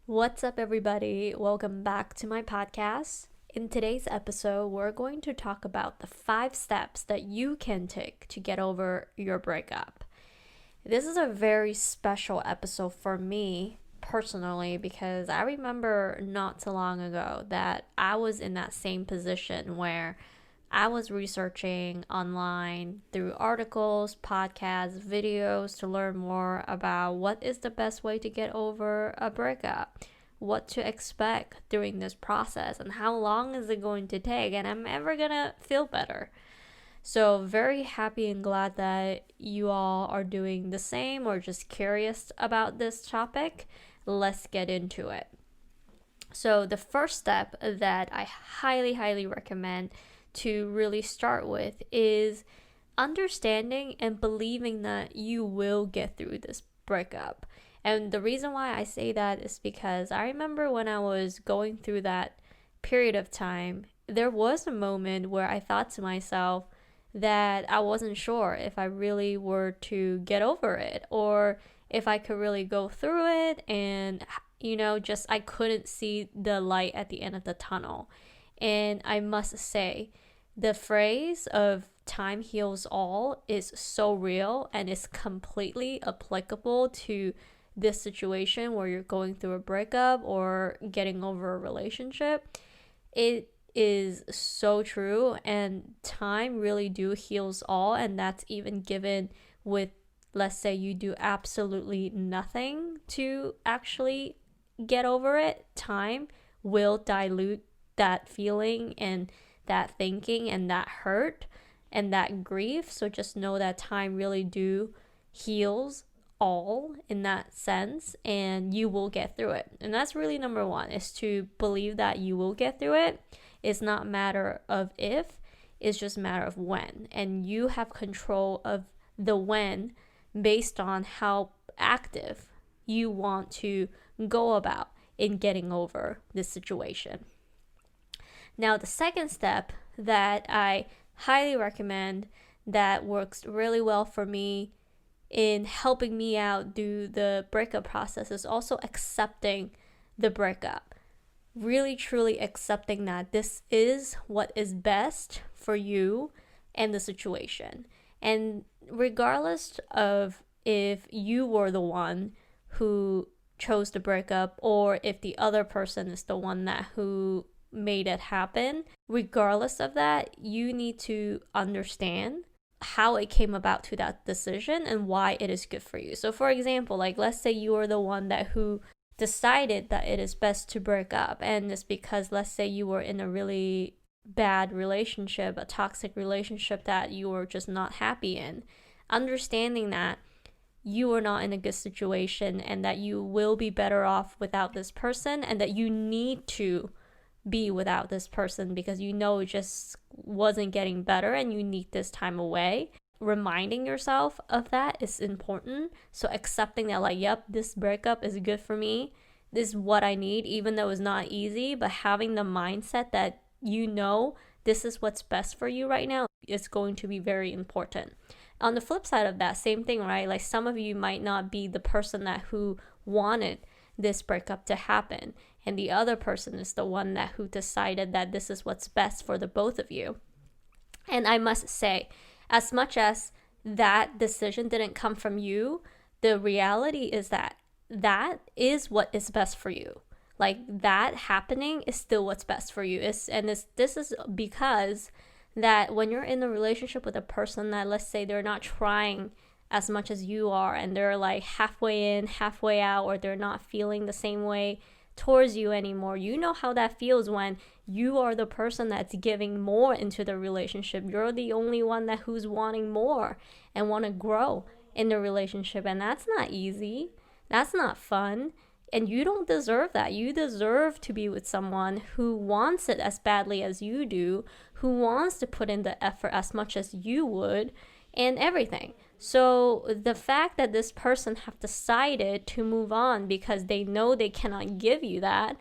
What's up, everybody? Welcome back to my podcast. In today's episode, we're going to talk about the 5 steps that you can take to get over your breakup. This is a very special episode for me personally because I remember not too long ago that I was in that same position where I was researching online through articles, podcasts, videos to learn more about what is the best way to get over a breakup, what to expect during this process, and how long is it going to take, and am I ever gonna feel better? So, very happy and glad that you all are doing the same or just curious about this topic. Let's get into it. So, the first step that I highly recommend to really start with is understanding and believing that you will get through this breakup. And the reason why I say that is because I remember when I was going through that period of time, there was a moment where I thought to myself that I wasn't sure if I really were to get over it or if I could really go through it, and just I couldn't see the light at the end of the tunnel. And I must say, the phrase of time heals all is so real and is completely applicable to this situation where you're going through a breakup or getting over a relationship. It is so true, and time really do heals all, and that's even given with, let's say, you do absolutely nothing to actually get over it. Time will dilute that feeling and that thinking and that hurt and that grief. So just know that time really do heals all in that sense, and you will get through it. And that's really number one, is to believe that you will get through it. It's not a matter of if, it's just a matter of when. And you have control of the when based on how active you want to go about in getting over this situation. Now, the second step that I highly recommend that works really well for me in helping me out do the breakup process is also accepting the breakup. Really, truly accepting that this is what is best for you and the situation. And regardless of if you were the one who chose to break up or if the other person is the one who made it happen, regardless of that, you need to understand how it came about to that decision and why it is good for you. So for example, let's say you are the one who decided that it is best to break up, and it's because, let's say, you were in a really bad relationship, a toxic relationship that you were just not happy in. Understanding that you are not in a good situation and that you will be better off without this person, and that you need to be without this person because it just wasn't getting better and you need this time away. Reminding yourself of that is important. So accepting that, yep, this breakup is good for me, this is what I need, even though it's not easy, but having the mindset that this is what's best for you right now is going to be very important. On the flip side of that, same thing, right? Some of you might not be the person who wanted this breakup to happen, and the other person is the one who decided that this is what's best for the both of you. And I must say, as much as that decision didn't come from you, the reality is that is what is best for you. That happening is still what's best for you. This is because that when you're in a relationship with a person that, let's say, they're not trying as much as you are, and they're halfway in, halfway out, or they're not feeling the same way towards you anymore. You know how that feels when you are the person that's giving more into the relationship. You're the only one who's wanting more and want to grow in the relationship, and that's not easy. That's not fun. And you don't deserve that. You deserve to be with someone who wants it as badly as you do, who wants to put in the effort as much as you would, and everything. So the fact that this person have decided to move on because they know they cannot give you that,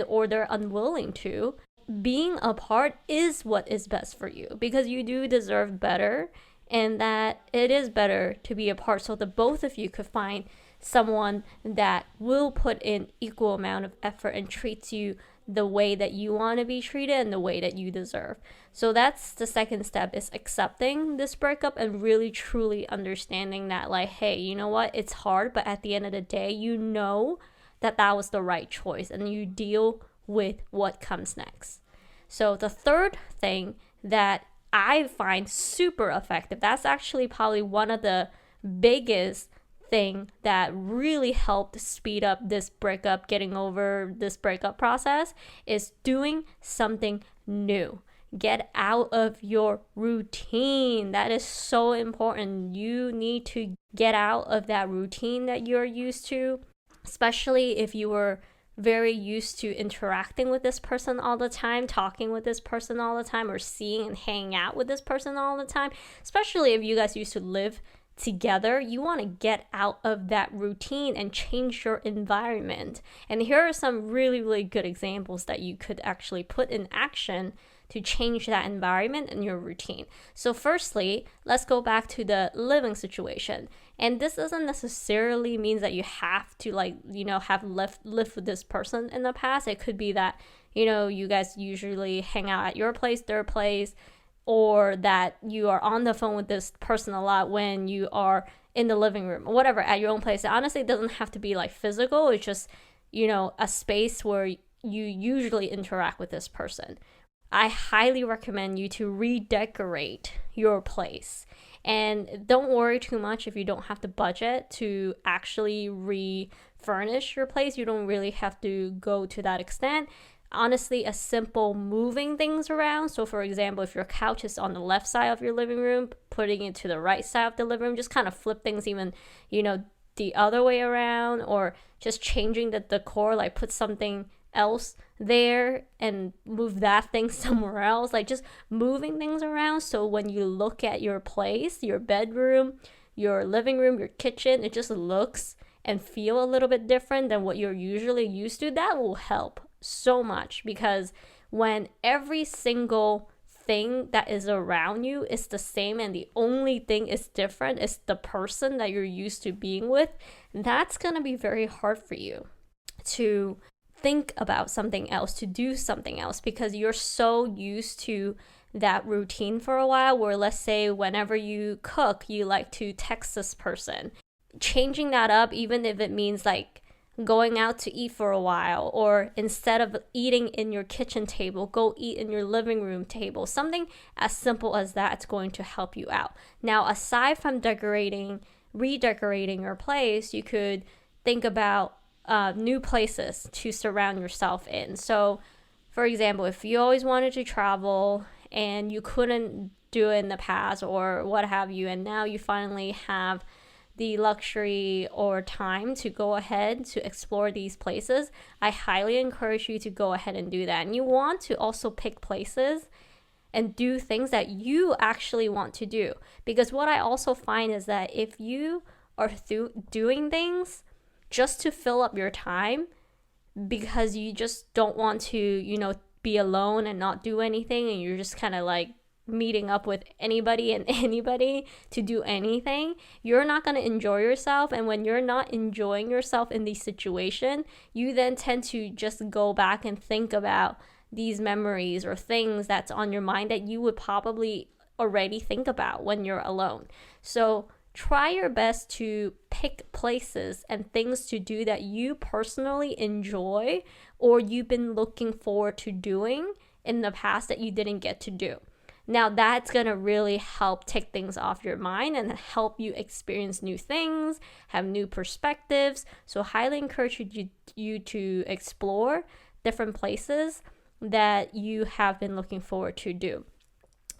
or they're unwilling to, being apart is what is best for you, because you do deserve better, and that it is better to be apart so the both of you could find someone that will put in equal amount of effort and treats you the way that you want to be treated and the way that you deserve. So that's the second step, is accepting this breakup and really truly understanding that, like, hey, you know what, it's hard, but at the end of the day, you know that that was the right choice, and you deal with what comes next. So the third thing that I find super effective, that's actually probably one of the biggest thing that really helped speed up this breakup, getting over this breakup process, is doing something new. Get out of your routine. That is so important. You need to get out of that routine that you're used to, especially if you were very used to interacting with this person all the time, talking with this person all the time, or seeing and hanging out with this person all the time. Especially if you guys used to live together, you want to get out of that routine and change your environment. And here are some really, really good examples that you could actually put in action to change that environment and your routine. So firstly, let's go back to the living situation. And this doesn't necessarily mean that you have to have lived with this person in the past. It could be that, you guys usually hang out at your place, their place, or that you are on the phone with this person a lot when you are in the living room or whatever, at your own place. Honestly, it doesn't have to be like physical. It's just, a space where you usually interact with this person. I highly recommend you to redecorate your place. And don't worry too much if you don't have the budget to actually refurnish your place. You don't really have to go to that extent. Honestly, a simple moving things around. So for example, if your couch is on the left side of your living room, putting it to the right side of the living room, just kind of flip things even, the other way around, or just changing the decor, like put something else there and move that thing somewhere else, like just moving things around. So when you look at your place, your bedroom, your living room, your kitchen, it just looks and feel a little bit different than what you're usually used to. That will help so much, because when every single thing that is around you is the same and the only thing is different is the person that you're used to being with, that's gonna be very hard for you to think about something else, to do something else, because you're so used to that routine for a while, where let's say whenever you cook, you like to text this person. Changing that up, even if it means like going out to eat for a while, or instead of eating in your kitchen table, go eat in your living room table. Something as simple as that's going to help you out. Now, aside from redecorating your place, you could think about new places to surround yourself in. So, for example, if you always wanted to travel and you couldn't do it in the past or what have you, and now you finally have the luxury or time to go ahead to explore these places, I highly encourage you to go ahead and do that. And you want to also pick places and do things that you actually want to do. Because what I also find is that if you are doing things just to fill up your time, because you just don't want to, be alone and not do anything, and you're just kind of like meeting up with anybody and anybody to do anything, you're not going to enjoy yourself. And when you're not enjoying yourself in this situation, you then tend to just go back and think about these memories or things that's on your mind that you would probably already think about when you're alone. So try your best to pick places and things to do that you personally enjoy, or you've been looking forward to doing in the past that you didn't get to do. Now, that's going to really help take things off your mind and help you experience new things, have new perspectives. So highly encourage you to explore different places that you have been looking forward to do.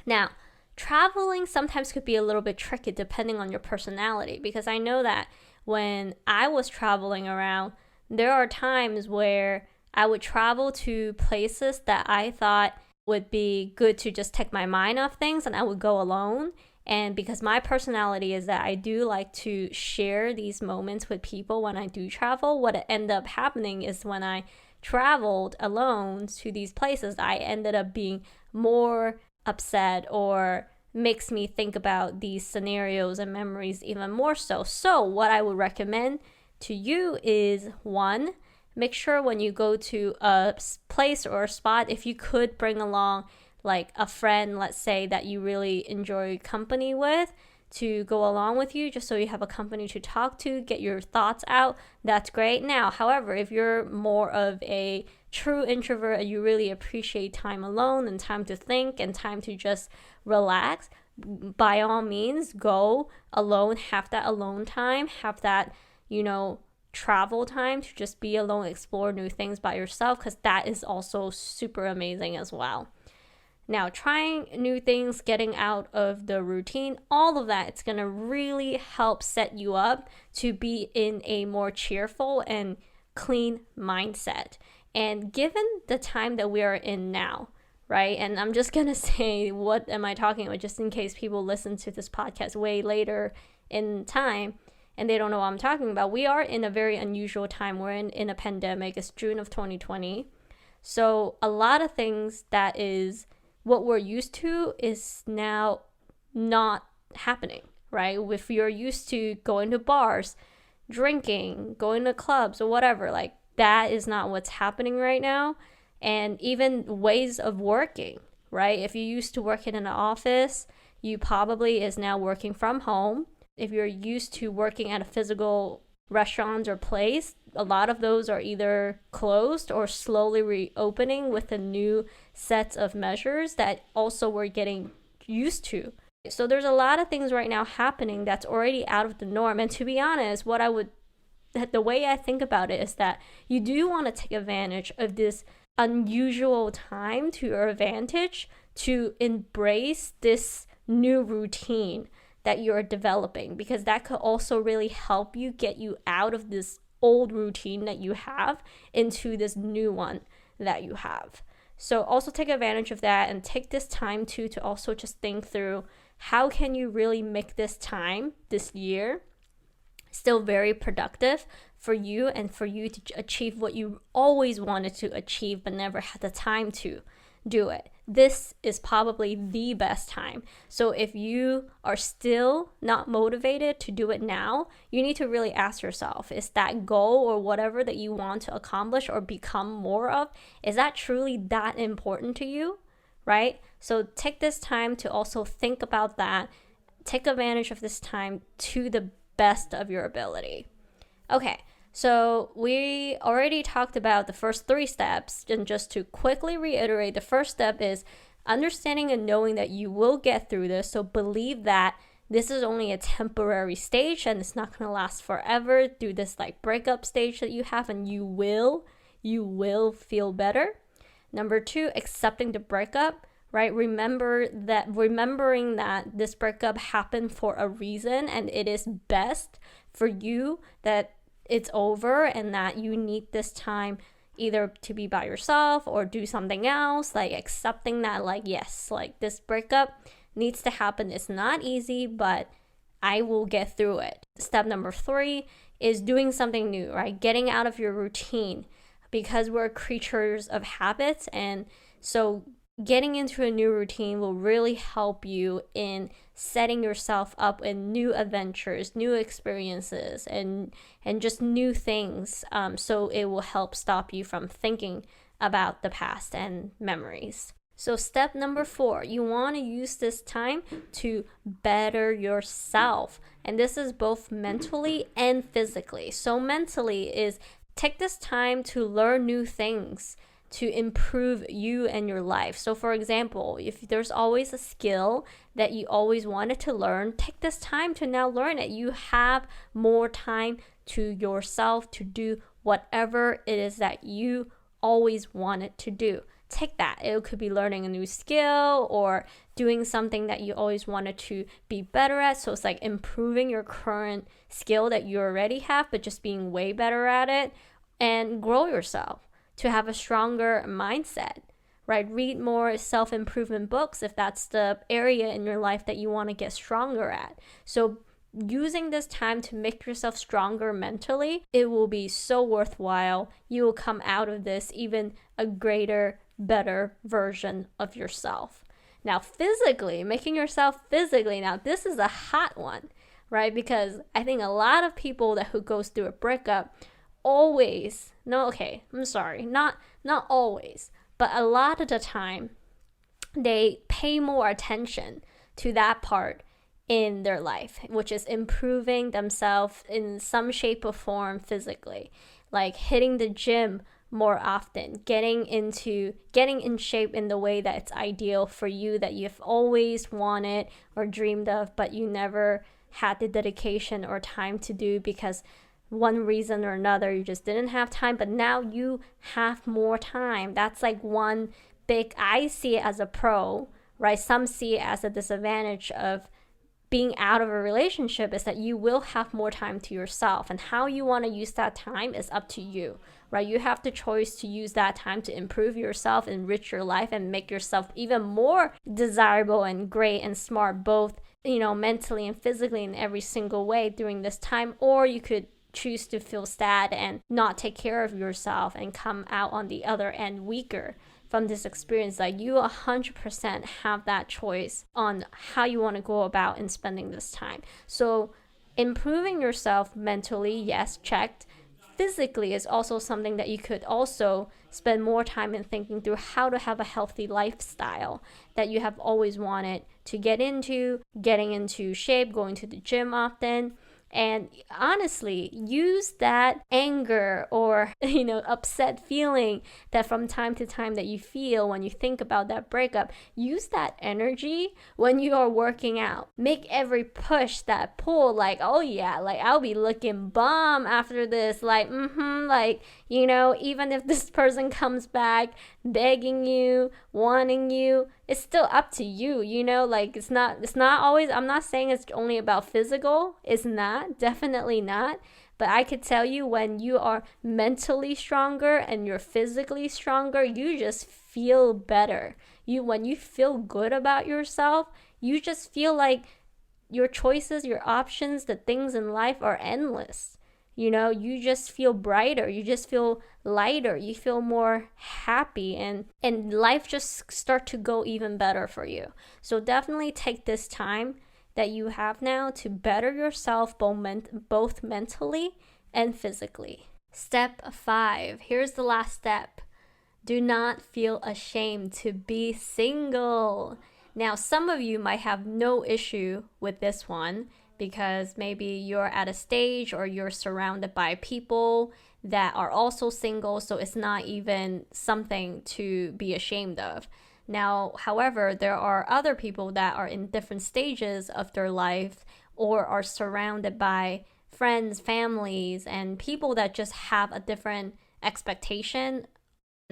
Now, traveling sometimes could be a little bit tricky depending on your personality, because I know that when I was traveling around, there are times where I would travel to places that I thought would be good to just take my mind off things, and I would go alone. And because my personality is that I do like to share these moments with people when I do travel, what ended up happening is when I traveled alone to these places, I ended up being more upset, or makes me think about these scenarios and memories even more so. So what I would recommend to you is, one, make sure when you go to a place or a spot, if you could bring along like a friend, let's say, that you really enjoy company with, to go along with you, just so you have a company to talk to, get your thoughts out. That's great. Now, however, if you're more of a true introvert and you really appreciate time alone and time to think and time to just relax, by all means, go alone, have that alone time, have that, travel time to just be alone, explore new things by yourself, because that is also super amazing as well. Now, trying new things, getting out of the routine, all of that, it's going to really help set you up to be in a more cheerful and clean mindset. And given the time that we are in now, right? And I'm just going to say, what am I talking about, just in case people listen to this podcast way later in time and they don't know what I'm talking about. We are in a very unusual time. We're in a pandemic. It's June of 2020. So a lot of things that is what we're used to is now not happening, right? If you're used to going to bars, drinking, going to clubs or whatever, like that is not what's happening right now. And even ways of working, right? If you used to work in an office, you probably is now working from home. If you're used to working at a physical restaurant or place, a lot of those are either closed or slowly reopening with a new sets of measures that also we're getting used to. So there's a lot of things right now happening that's already out of the norm. And to be honest, the way I think about it is that you do want to take advantage of this unusual time to your advantage to embrace this new routine that you're developing, because that could also really help you get you out of this old routine that you have into this new one that you have. So also take advantage of that and take this time to also just think through how can you really make this time, this year, still very productive for you and for you to achieve what you always wanted to achieve but never had the time to do it. This is probably the best time. So if you are still not motivated to do it now, you need to really ask yourself, is that goal or whatever that you want to accomplish or become more of, is that truly that important to you, right? So take this time to also think about that. Take advantage of this time to the best of your ability. Okay, so we already talked about the first 3 steps, and just to quickly reiterate, the first step is understanding and knowing that you will get through this. So believe that this is only a temporary stage and it's not going to last forever through this like breakup stage that you have, and you will feel better. Number 2, accepting the breakup, right? Remembering that this breakup happened for a reason, and it is best for you that it's over and that you need this time either to be by yourself or do something else, like accepting that, like, yes, like this breakup needs to happen. It's not easy, but I will get through it. Step number 3 is doing something new, right? Getting out of your routine, because we're creatures of habits. And so getting into a new routine will really help you in setting yourself up in new adventures, new experiences, and just new things. So it will help stop you from thinking about the past and memories. So step number 4, you want to use this time to better yourself. And this is both mentally and physically. So mentally is take this time to learn new things, to improve you and your life. So for example, if there's always a skill that you always wanted to learn, take this time to now learn it. You have more time to yourself to do whatever it is that you always wanted to do. Take that. It could be learning a new skill or doing something that you always wanted to be better at. So it's like improving your current skill that you already have, but just being way better at it, and grow yourself to have a stronger mindset, right? Read more self-improvement books if that's the area in your life that you want to get stronger at. So using this time to make yourself stronger mentally, it will be so worthwhile. You will come out of this even a greater, better version of yourself. Now, physically, making yourself physically, now this is a hot one. right? Because I think a lot of people who goes through a breakup always, no, okay, I'm sorry, not always, but a lot of the time they pay more attention to that part in their life, which is improving themselves in some shape or form physically, like hitting the gym more often, getting in shape in the way that it's ideal for you, that you've always wanted or dreamed of, but you never had the dedication or time to do because one reason or another you just didn't have time. But now you have more time. That's like one big, I see it as a pro, right? Some see it as a disadvantage of being out of a relationship, is that you will have more time to yourself, and how you want to use that time is up to you, right? You have the choice to use that time to improve yourself, enrich your life, and make yourself even more desirable and great and smart, both, mentally and physically in every single way during this time. Or you could choose to feel sad and not take care of yourself and come out on the other end weaker from this experience. Like, you 100% have that choice on how you want to go about in spending this time. So improving yourself mentally, yes, checked. Physically is also something that you could also spend more time in thinking through how to have a healthy lifestyle that you have always wanted to get into, getting into shape, going to the gym often. And honestly, use that anger or upset feeling that from time to time that you feel when you think about that breakup. Use that energy when you are working out. Make every push, that pull, like, oh yeah, like I'll be looking bomb after this, like even if this person comes back begging you, wanting you, it's still up to you, like it's not always, I'm not saying it's only about physical. It's not, definitely not. But I could tell you, when you are mentally stronger and you're physically stronger, you just feel better. When you feel good about yourself, you just feel like your choices, your options, the things in life are endless. You just feel brighter, you just feel lighter, you feel more happy, and life just start to go even better for you. So definitely take this time that you have now to better yourself, both mentally and physically. Step 5, here's the last step. Do not feel ashamed to be single. Now, some of you might have no issue with this one, because maybe you're at a stage or you're surrounded by people that are also single, so it's not even something to be ashamed of. Now, however, there are other people that are in different stages of their life or are surrounded by friends, families, and people that just have a different expectation.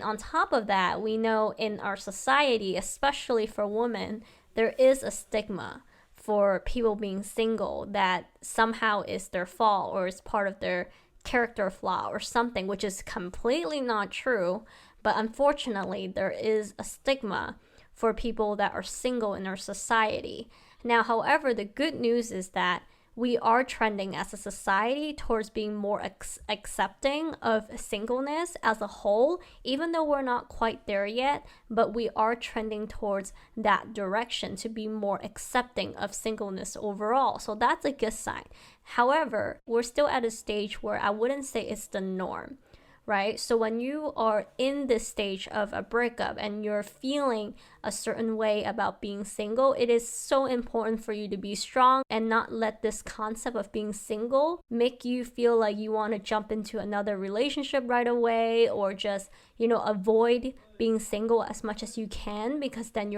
On top of that, we know in our society, especially for women, there is a stigma for people being single that somehow is their fault or is part of their character flaw or something, which is completely not true. But unfortunately, there is a stigma for people that are single in our society. Now, however, the good news is that we are trending as a society towards being more accepting of singleness as a whole, even though we're not quite there yet, but we are trending towards that direction to be more accepting of singleness overall. So that's a good sign. However, we're still at a stage where I wouldn't say it's the norm, right? So when you are in this stage of a breakup and you're feeling a certain way about being single, it is so important for you to be strong and not let this concept of being single make you feel like you want to jump into another relationship right away, or just, avoid being single as much as you can, because then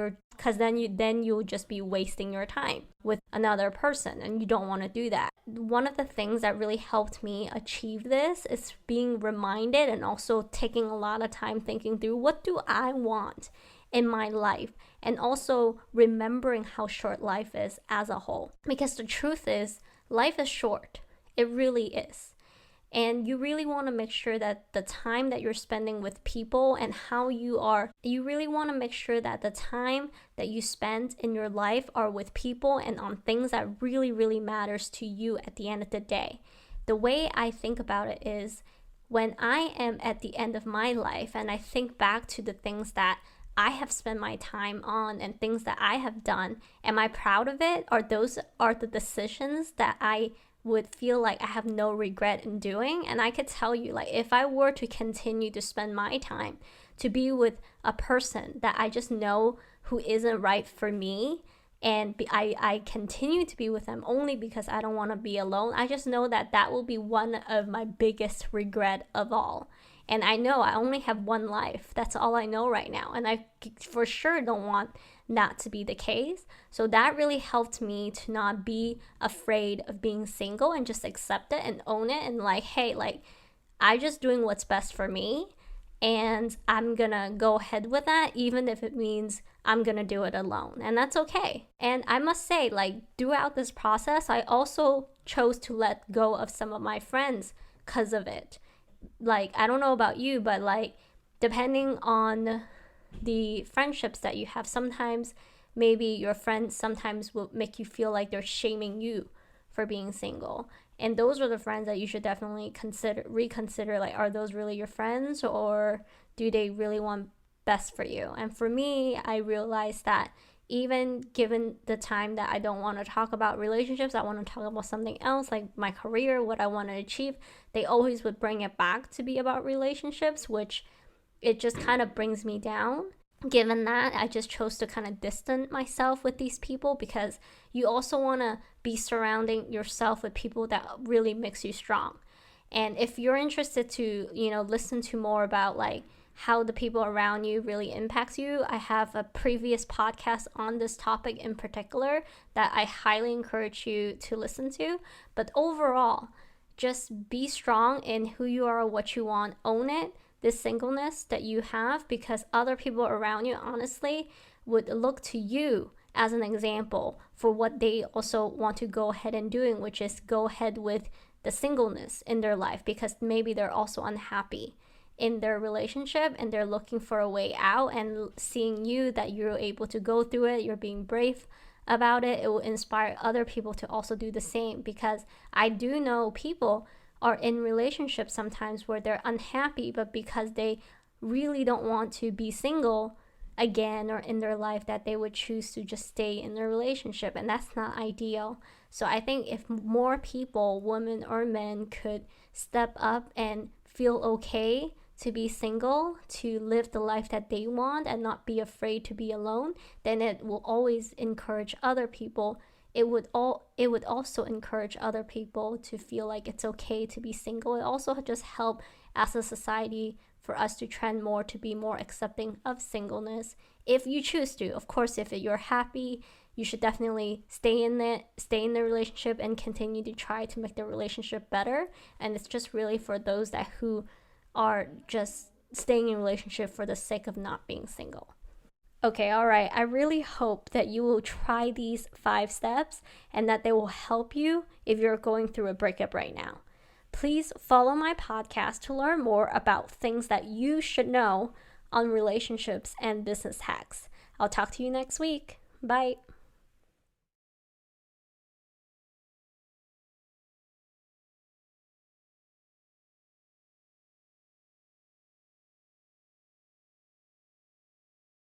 you'll just be wasting your time with another person, and you don't want to do that. One of the things that really helped me achieve this is being reminded and also taking a lot of time thinking through, what do I want in my life, and also remembering how short life is as a whole. Because the truth is, life is short. It really is. And you really want to make sure that the time that you're spending with people and how you really want to make sure that the time that you spend in your life are with people and on things that really, really matters to you at the end of the day. The way I think about it is, when I am at the end of my life and I think back to the things that I have spent my time on and things that I have done, am I proud of it? Or those are the decisions that I would feel like I have no regret in doing? And I could tell you, like, if I were to continue to spend my time to be with a person that I just know who isn't right for me, and I continue to be with them only because I don't want to be alone, I just know that that will be one of my biggest regret of all. And I know I only have one life. That's all I know right now. And I for sure don't want that to be the case. So that really helped me to not be afraid of being single and just accept it and own it, and like, hey, like, I just doing what's best for me, and I'm gonna go ahead with that, even if it means I'm gonna do it alone, and that's okay. And I must say, like, throughout this process, I also chose to let go of some of my friends because of it. Like, I don't know about you, but like, depending on the friendships that you have, sometimes maybe your friends sometimes will make you feel like they're shaming you for being single, and those are the friends that you should definitely reconsider, like, are those really your friends, or do they really want best for you? And for me, I realized that even given the time that I don't want to talk about relationships, I want to talk about something else, like my career, what I want to achieve, they always would bring it back to be about relationships, which it just kind of brings me down. Given that, I just chose to kind of distance myself with these people, because you also want to be surrounding yourself with people that really makes you strong. And if you're interested to, listen to more about like how the people around you really impacts you, I have a previous podcast on this topic in particular that I highly encourage you to listen to. But overall, just be strong in who you are, what you want, own it, this singleness that you have, because other people around you honestly would look to you as an example for what they also want to go ahead and doing, which is go ahead with the singleness in their life, because maybe they're also unhappy in their relationship and they're looking for a way out, and seeing you that you're able to go through it, you're being brave about it, it will inspire other people to also do the same. Because I do know people are in relationships sometimes where they're unhappy, but because they really don't want to be single again or in their life, that they would choose to just stay in their relationship, and that's not ideal. So I think if more people, women or men, could step up and feel okay to be single, to live the life that they want and not be afraid to be alone, then it will always encourage other people. It would also encourage other people to feel like it's okay to be single. It also just help as a society for us to trend more to be more accepting of singleness, if you choose to. Of course, if you're happy, you should definitely stay in the relationship and continue to try to make the relationship better. And it's just really for those that who are just staying in a relationship for the sake of not being single. Okay, all right. I really hope that you will try these 5 steps and that they will help you if you're going through a breakup right now. Please follow my podcast to learn more about things that you should know on relationships and business hacks. I'll talk to you next week. Bye.